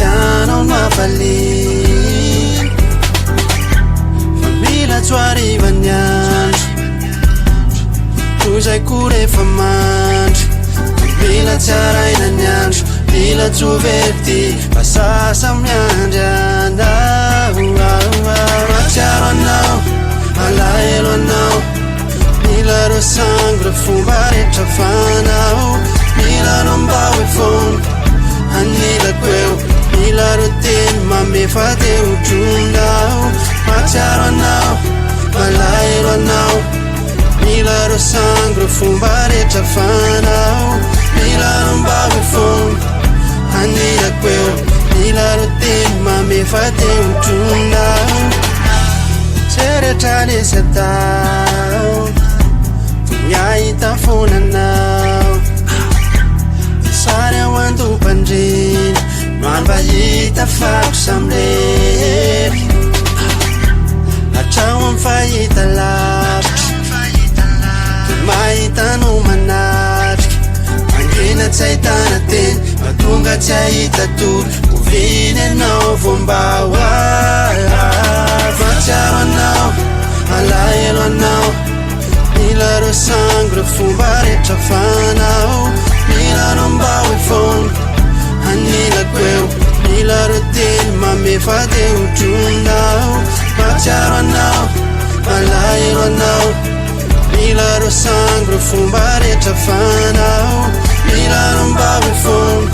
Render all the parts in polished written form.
tianao mafali fa mila tsoarivany andro tozay ko rehefa mandro mila tsy araina ny andro mila tsoverty fasasa miandry andao matsiaro anao malahelo anao mila ro sango re fomba rehetra fanao mila no mba hoe fono anilako eo mila ro teny mamefa teo drondao matsiaro anao malahelo anao mila ro sango re fomba rehetra fanao mila no mba hoe fono anilako eo mila ro teny mamefa teo drondao seretra nisy atao miahita fonanao sary ao antom-pandriny no mba hita fako samrery hatrao am fahita lavitra de mahita no manatrika mangina tsy ahitana teny mahatonga tsy ahita tory oviny anao vombao matsiaro anao malahelo anao mila ro sango re fomba rehetra fanao mila no mba hoe fono anilako eo mila ro teny mamefa teo drondao matsiaro anao malahelo anao mila ro sango re fomba rehetra fanao mila no mba hoe fono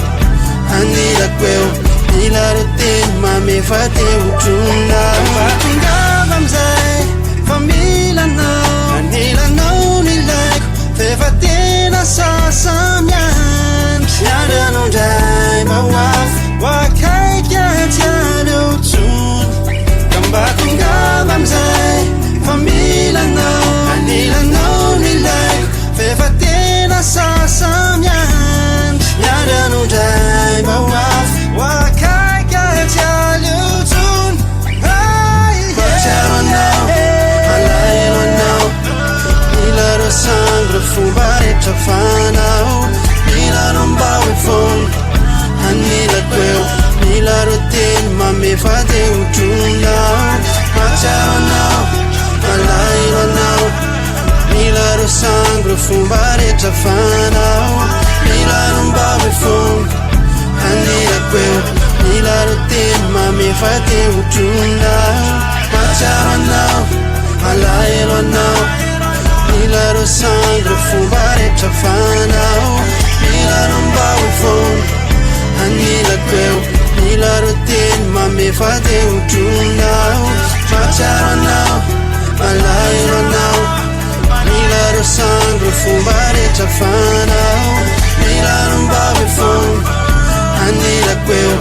anilako eo mila ro teny mamefa teo drondao vatongava amizay fa milanao anilanao nilaiko fefa tena sasa miandry miandranao ndray mba hoafy hoakaika tialeo tsony ka mba tongava amizay fa milanao anilanao nilaiko fefa tena sasa miandry miandranao ndray mba hoafy hoakaika tialeo tsony matsiaro anao malahelo anao mila ro sango re fomba rehetra fanao mila no mba hoe fono anilako eo mila ro teny mamefa teo drondao matsiaro anao malahelo anao mila ro sango re fomba rehetra fanao mila no mba hoe fono anilako eo mila ro teny mamefa teo drondao matsiaro anao malahelo anao mila ro sango re fomba rehetra fanao mila no mba hoe fono anilako eo mila ro teny mamefa teo drondao matsiaro anao malahelo anao mila ro sango re fomba rehetra fanao mila no mba hoe fono anilako eo